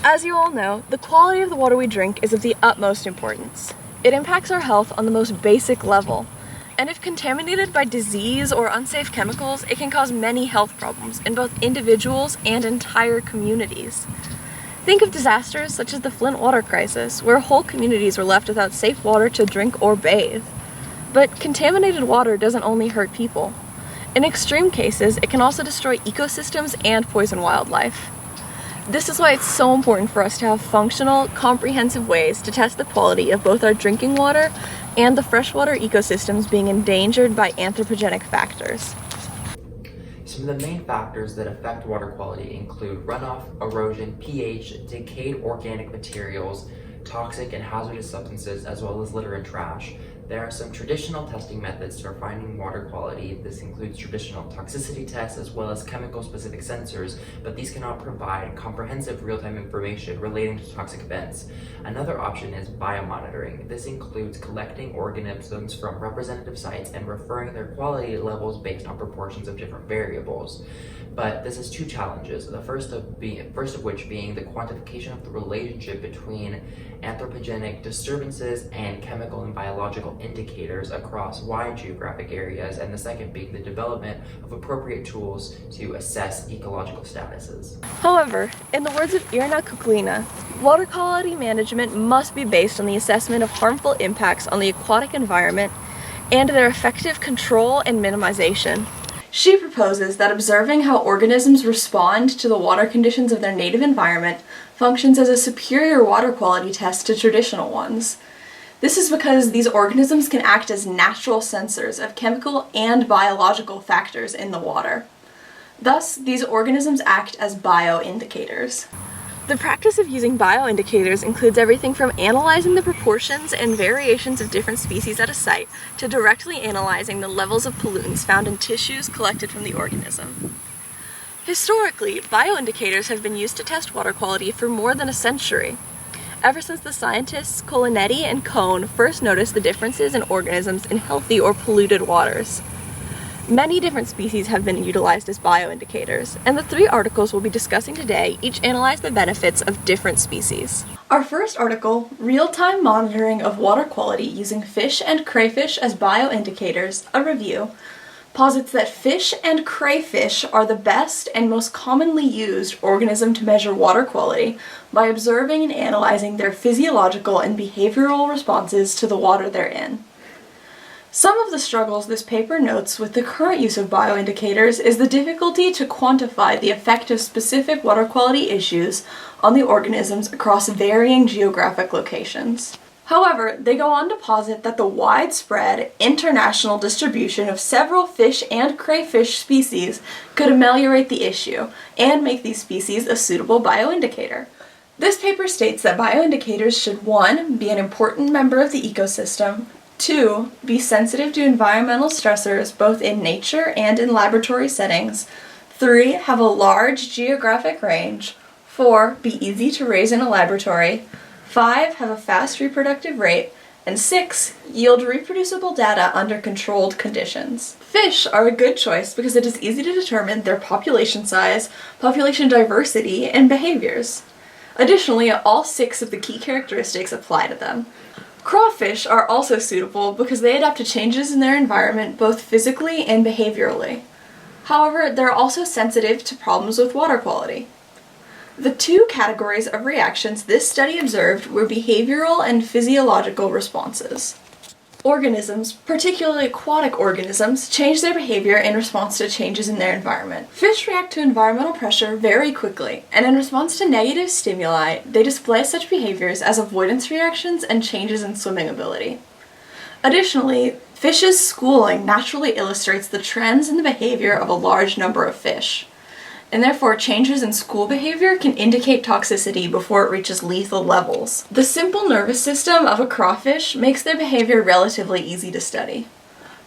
As you all know, the quality of the water we drink is of the utmost importance. It impacts our health on the most basic level, and if contaminated by disease or unsafe chemicals, it can cause many health problems in both individuals and entire communities. Think of disasters such as the Flint water crisis, where whole communities were left without safe water to drink or bathe. But contaminated water doesn't only hurt people. In extreme cases, it can also destroy ecosystems and poison wildlife. This is why it's so important for us to have functional, comprehensive ways to test the quality of both our drinking water and the freshwater ecosystems being endangered by anthropogenic factors. Some of the main factors that affect water quality include runoff, erosion, pH, decayed organic materials, toxic and hazardous substances, as well as litter and trash. There are some traditional testing methods for finding water quality. This includes traditional toxicity tests as well as chemical-specific sensors, but these cannot provide comprehensive real-time information relating to toxic events. Another option is biomonitoring. This includes collecting organisms from representative sites and referring their quality levels based on proportions of different variables. But this has two challenges, the first of which being the quantification of the relationship between anthropogenic disturbances and chemical and biological indicators across wide geographic areas, and the second being the development of appropriate tools to assess ecological statuses. However, in the words of Irina Kuklina, water quality management must be based on the assessment of harmful impacts on the aquatic environment and their effective control and minimization. She proposes that observing how organisms respond to the water conditions of their native environment functions as a superior water quality test to traditional ones. This is because these organisms can act as natural sensors of chemical and biological factors in the water. Thus, these organisms act as bioindicators. The practice of using bioindicators includes everything from analyzing the proportions and variations of different species at a site to directly analyzing the levels of pollutants found in tissues collected from the organism. Historically, bioindicators have been used to test water quality for more than a century, ever since the scientists Colinetti and Cohn first noticed the differences in organisms in healthy or polluted waters. Many different species have been utilized as bioindicators, and the three articles we'll be discussing today each analyze the benefits of different species. Our first article, Real-Time Monitoring of Water Quality Using Fish and Crayfish as Bioindicators, a review, posits that fish and crayfish are the best and most commonly used organism to measure water quality by observing and analyzing their physiological and behavioral responses to the water they're in. Some of the struggles this paper notes with the current use of bioindicators is the difficulty to quantify the effect of specific water quality issues on the organisms across varying geographic locations. However, they go on to posit that the widespread international distribution of several fish and crayfish species could ameliorate the issue and make these species a suitable bioindicator. This paper states that bioindicators should 1. Be an important member of the ecosystem, 2. Be sensitive to environmental stressors both in nature and in laboratory settings, 3. Have a large geographic range, 4. Be easy to raise in a laboratory, 5. Have a fast reproductive rate, and 6. Yield reproducible data under controlled conditions. Fish are a good choice because it is easy to determine their population size, population diversity, and behaviors. Additionally, all 6 of the key characteristics apply to them. Crawfish are also suitable because they adapt to changes in their environment both physically and behaviorally. However, they're also sensitive to problems with water quality. The 2 categories of reactions this study observed were behavioral and physiological responses. Organisms, particularly aquatic organisms, change their behavior in response to changes in their environment. Fish react to environmental pressure very quickly, and in response to negative stimuli, they display such behaviors as avoidance reactions and changes in swimming ability. Additionally, fish's schooling naturally illustrates the trends in the behavior of a large number of fish, and therefore changes in school behavior can indicate toxicity before it reaches lethal levels. The simple nervous system of a crawfish makes their behavior relatively easy to study.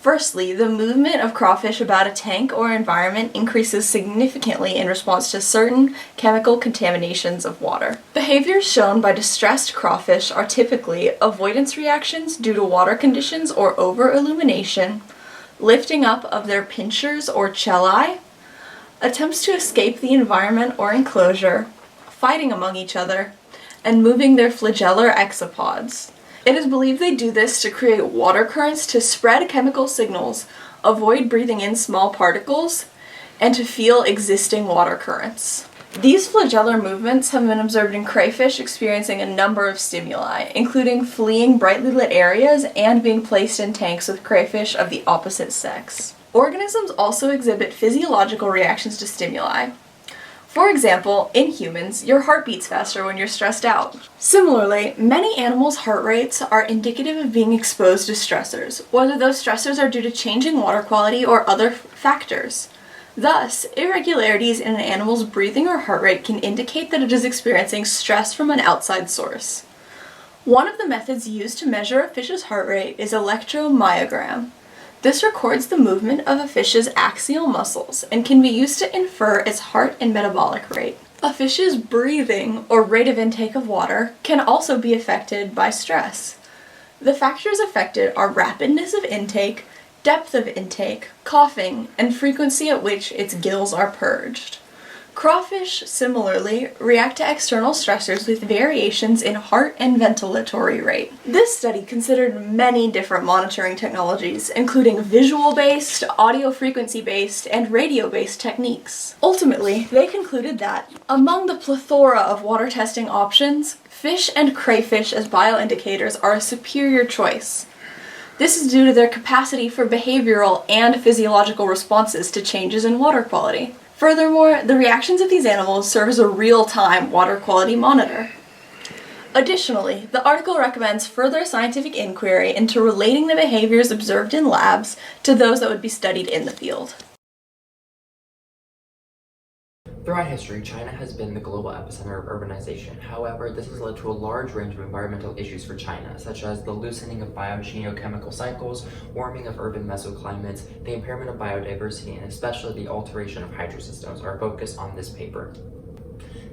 Firstly, the movement of crawfish about a tank or environment increases significantly in response to certain chemical contaminations of water. Behaviors shown by distressed crawfish are typically avoidance reactions due to water conditions or over-illumination, lifting up of their pinchers or chelae, attempts to escape the environment or enclosure, fighting among each other, and moving their flagellar exopods. It is believed they do this to create water currents to spread chemical signals, avoid breathing in small particles, and to feel existing water currents. These flagellar movements have been observed in crayfish experiencing a number of stimuli, including fleeing brightly lit areas and being placed in tanks with crayfish of the opposite sex. Organisms also exhibit physiological reactions to stimuli. For example, in humans, your heart beats faster when you're stressed out. Similarly, many animals' heart rates are indicative of being exposed to stressors, whether those stressors are due to changing water quality or other factors. Thus, irregularities in an animal's breathing or heart rate can indicate that it is experiencing stress from an outside source. One of the methods used to measure a fish's heart rate is electromyogram. This records the movement of a fish's axial muscles and can be used to infer its heart and metabolic rate. A fish's breathing, or rate of intake of water, can also be affected by stress. The factors affected are rapidness of intake, depth of intake, coughing, and frequency at which its gills are purged. Crawfish, similarly, react to external stressors with variations in heart and ventilatory rate. This study considered many different monitoring technologies, including visual-based, audio frequency-based, and radio-based techniques. Ultimately, they concluded that, among the plethora of water testing options, fish and crayfish as bioindicators are a superior choice. This is due to their capacity for behavioral and physiological responses to changes in water quality. Furthermore, the reactions of these animals serve as a real-time water quality monitor. Additionally, the article recommends further scientific inquiry into relating the behaviors observed in labs to those that would be studied in the field. Throughout history, China has been the global epicenter of urbanization. However, this has led to a large range of environmental issues for China, such as the loosening of biogeochemical cycles, warming of urban mesoclimates, the impairment of biodiversity, and especially the alteration of hydrosystems are focused on this paper.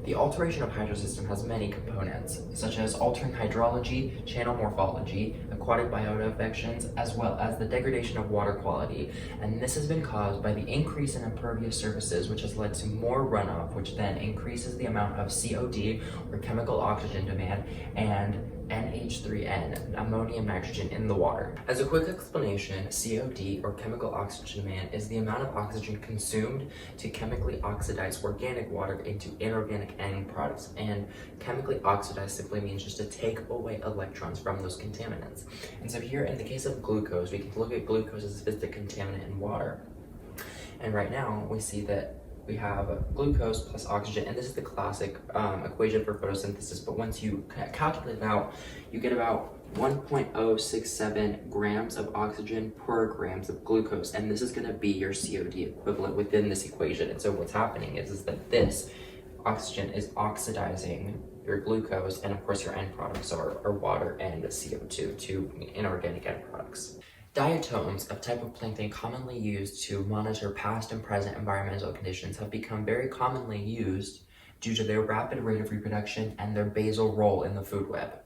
The alteration of hydrosystem has many components, such as altering hydrology, channel morphology, aquatic biota affections, as well as the degradation of water quality. And this has been caused by the increase in impervious surfaces, which has led to more runoff, which then increases the amount of COD, or chemical oxygen demand, and NH3N, ammonium nitrogen, in the water. As a quick explanation, COD, or chemical oxygen demand, is the amount of oxygen consumed to chemically oxidize organic water into inorganic end products, and chemically oxidize simply means just to take away electrons from those contaminants. And so here, in the case of glucose, we can look at glucose as if it's the contaminant in water. And right now, we see that we have glucose plus oxygen, and this is the classic equation for photosynthesis, but once you calculate it out, you get about 1.067 grams of oxygen per grams of glucose, and this is going to be your COD equivalent within this equation. And so what's happening is that this oxygen is oxidizing your glucose, and of course your end products are water and CO2 to inorganic end products. Diatoms, a type of plankton commonly used to monitor past and present environmental conditions, have become very commonly used due to their rapid rate of reproduction and their basal role in the food web.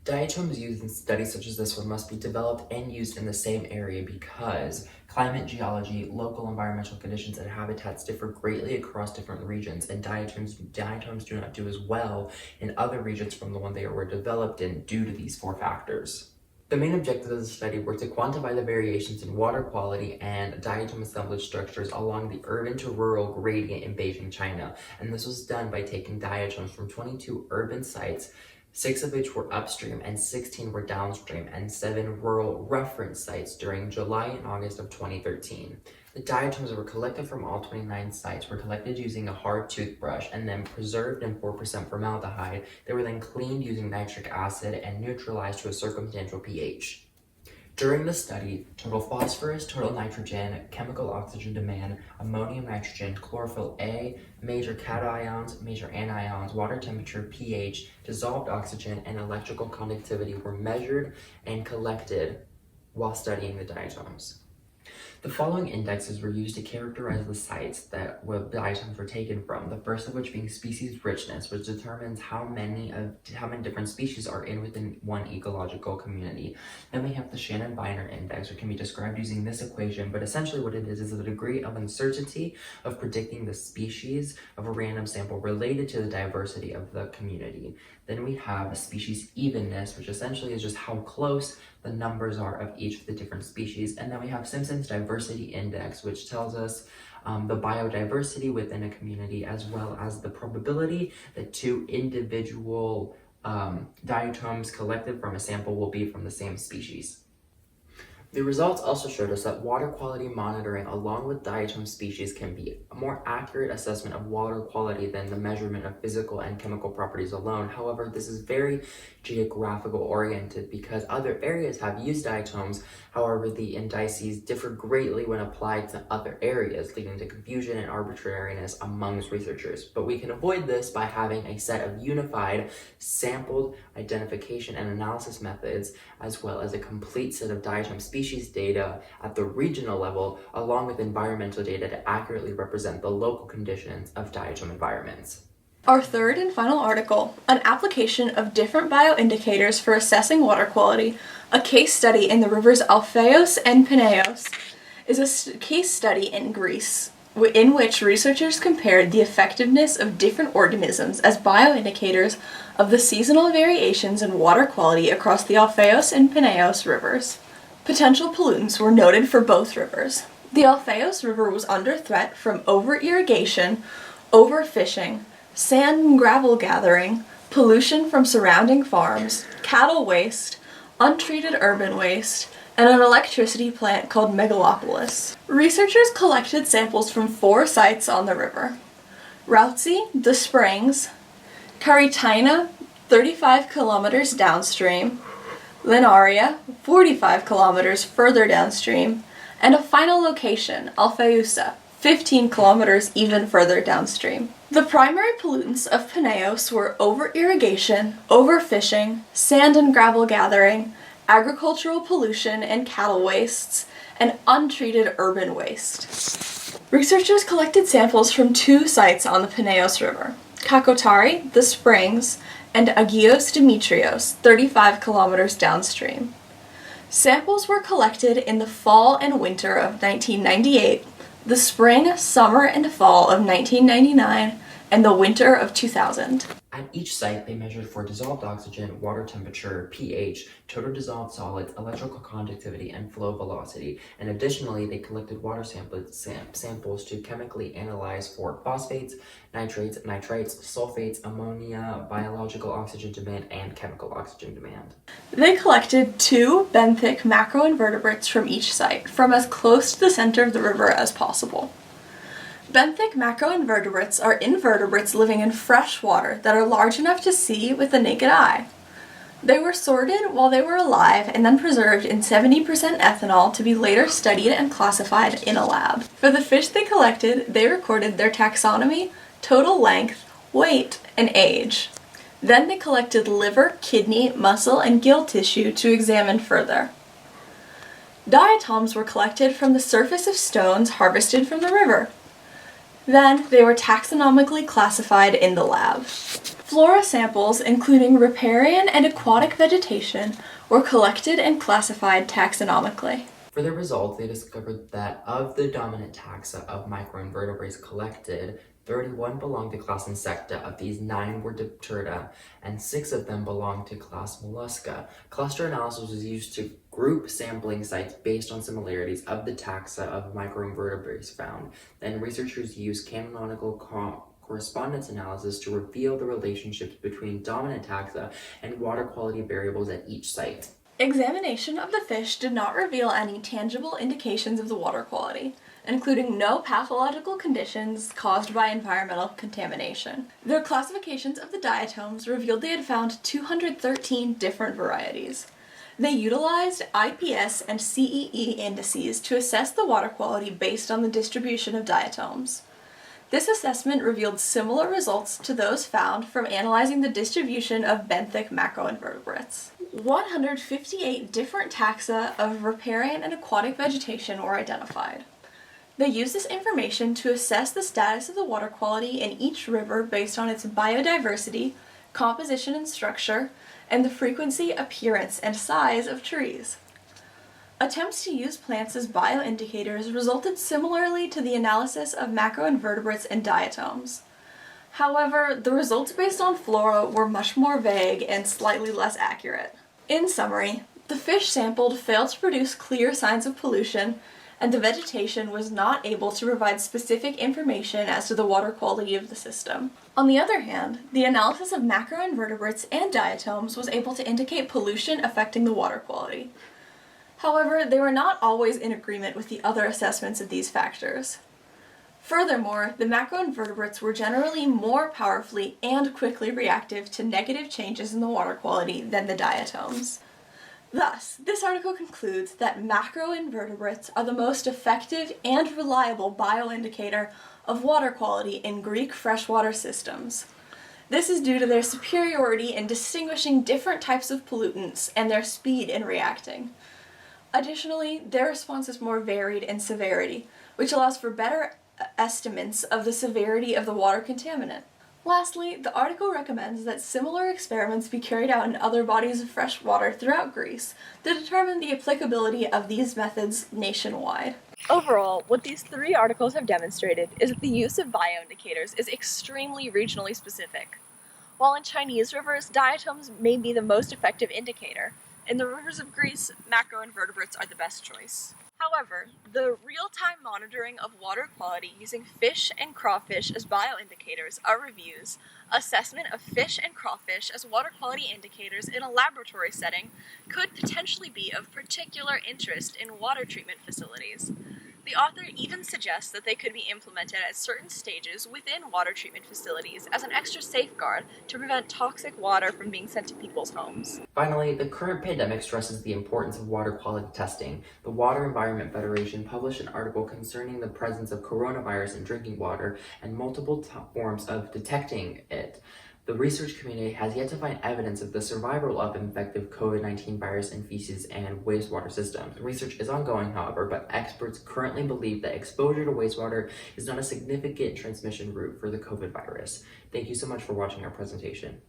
Diatoms used in studies such as this one must be developed and used in the same area because climate, geology, local environmental conditions, and habitats differ greatly across different regions, and diatoms do not do as well in other regions from the one they were developed in due to these four factors. The main objectives of the study were to quantify the variations in water quality and diatom assemblage structures along the urban to rural gradient in Beijing, China. And this was done by taking diatoms from 22 urban sites, 6 of which were upstream and 16 were downstream, and 7 rural reference sites during July and August of 2013. The diatoms were collected from all 29 sites, were collected using a hard toothbrush and then preserved in 4% formaldehyde. They were then cleaned using nitric acid and neutralized to a circumstantial pH. During the study, total phosphorus, total nitrogen, chemical oxygen demand, ammonium nitrogen, chlorophyll A, major cations, major anions, water temperature, pH, dissolved oxygen, and electrical conductivity were measured and collected while studying the diatoms. The following indexes were used to characterize the sites that the diatoms were taken from, the first of which being species richness, which determines how many different species are within one ecological community. Then we have the Shannon-Weiner index, which can be described using this equation, but essentially what it is the degree of uncertainty of predicting the species of a random sample related to the diversity of the community. Then we have species evenness, which essentially is just how close the numbers are of each of the different species. And then we have Simpson's diversity index, which tells us the biodiversity within a community, as well as the probability that two individual diatoms collected from a sample will be from the same species. The results also showed us that water quality monitoring along with diatom species can be a more accurate assessment of water quality than the measurement of physical and chemical properties alone. However, this is very geographical oriented because other areas have used diatoms. However, the indices differ greatly when applied to other areas, leading to confusion and arbitrariness amongst researchers. But we can avoid this by having a set of unified sampled identification and analysis methods, as well as a complete set of diatom species data at the regional level, along with environmental data to accurately represent the local conditions of diatom environments. Our third and final article, an application of different bioindicators for assessing water quality, a case study in the rivers Alpheus and Peneios, is a case study in Greece, in which researchers compared the effectiveness of different organisms as bioindicators of the seasonal variations in water quality across the Alpheus and Peneios rivers. Potential pollutants were noted for both rivers. The Alpheus River was under threat from over-irrigation, overfishing, sand and gravel gathering, pollution from surrounding farms, cattle waste, untreated urban waste, and an electricity plant called Megalopolis. Researchers collected samples from 4 sites on the river: Routsi, the springs, Caritina, 35 kilometers downstream, Linaria, 45 kilometers further downstream, and a final location, Alpheusa, 15 kilometers even further downstream. The primary pollutants of Peneios were over-irrigation, overfishing, sand and gravel gathering, agricultural pollution and cattle wastes, and untreated urban waste. Researchers collected samples from 2 sites on the Peneios River, Kakotari, the springs, and Agios Dimitrios, 35 kilometers downstream. Samples were collected in the fall and winter of 1998, the spring, summer, and fall of 1999, and the winter of 2000. At each site, they measured for dissolved oxygen, water temperature, pH, total dissolved solids, electrical conductivity, and flow velocity. And additionally, they collected water samples to chemically analyze for phosphates, nitrates, sulfates, ammonia, biological oxygen demand, and chemical oxygen demand. They collected 2 benthic macroinvertebrates from each site, from as close to the center of the river as possible. Benthic macroinvertebrates are invertebrates living in fresh water that are large enough to see with the naked eye. They were sorted while they were alive and then preserved in 70% ethanol to be later studied and classified in a lab. For the fish they collected, they recorded their taxonomy, total length, weight, and age. Then they collected liver, kidney, muscle, and gill tissue to examine further. Diatoms were collected from the surface of stones harvested from the river. Then they were taxonomically classified in the lab. Flora samples, including riparian and aquatic vegetation, were collected and classified taxonomically. For their results, they discovered that of the dominant taxa of microinvertebrates collected, 31 belonged to class Insecta. Of these, 9 were Dipterta, and 6 of them belonged to class Mollusca. Cluster analysis was used to group sampling sites based on similarities of the taxa of microinvertebrates found. Then researchers used canonical correspondence analysis to reveal the relationships between dominant taxa and water quality variables at each site. Examination of the fish did not reveal any tangible indications of the water quality, including no pathological conditions caused by environmental contamination. Their classifications of the diatoms revealed they had found 213 different varieties. They utilized IPS and CEE indices to assess the water quality based on the distribution of diatoms. This assessment revealed similar results to those found from analyzing the distribution of benthic macroinvertebrates. 158 different taxa of riparian and aquatic vegetation were identified. They used this information to assess the status of the water quality in each river based on its biodiversity, composition and structure, and the frequency, appearance, and size of trees. Attempts to use plants as bioindicators resulted similarly to the analysis of macroinvertebrates and diatoms. However, the results based on flora were much more vague and slightly less accurate. In summary, the fish sampled failed to produce clear signs of pollution, and the vegetation was not able to provide specific information as to the water quality of the system. On the other hand, the analysis of macroinvertebrates and diatoms was able to indicate pollution affecting the water quality. However, they were not always in agreement with the other assessments of these factors. Furthermore, the macroinvertebrates were generally more powerfully and quickly reactive to negative changes in the water quality than the diatoms. Thus, this article concludes that macroinvertebrates are the most effective and reliable bioindicator of water quality in Greek freshwater systems. This is due to their superiority in distinguishing different types of pollutants and their speed in reacting. Additionally, their response is more varied in severity, which allows for better estimates of the severity of the water contaminant. Lastly, the article recommends that similar experiments be carried out in other bodies of fresh water throughout Greece to determine the applicability of these methods nationwide. Overall, what these three articles have demonstrated is that the use of bioindicators is extremely regionally specific. While in Chinese rivers, diatoms may be the most effective indicator, in the rivers of Greece, macroinvertebrates are the best choice. However, the real-time monitoring of water quality using fish and crawfish as bioindicators are reviews, assessment of fish and crawfish as water quality indicators in a laboratory setting could potentially be of particular interest in water treatment facilities. The author even suggests that they could be implemented at certain stages within water treatment facilities as an extra safeguard to prevent toxic water from being sent to people's homes. Finally, the current pandemic stresses the importance of water quality testing. The Water Environment Federation published an article concerning the presence of coronavirus in drinking water and multiple forms of detecting it. The research community has yet to find evidence of the survival of infective COVID-19 virus in feces and wastewater systems. Research is ongoing, however, but experts currently believe that exposure to wastewater is not a significant transmission route for the COVID virus. Thank you so much for watching our presentation.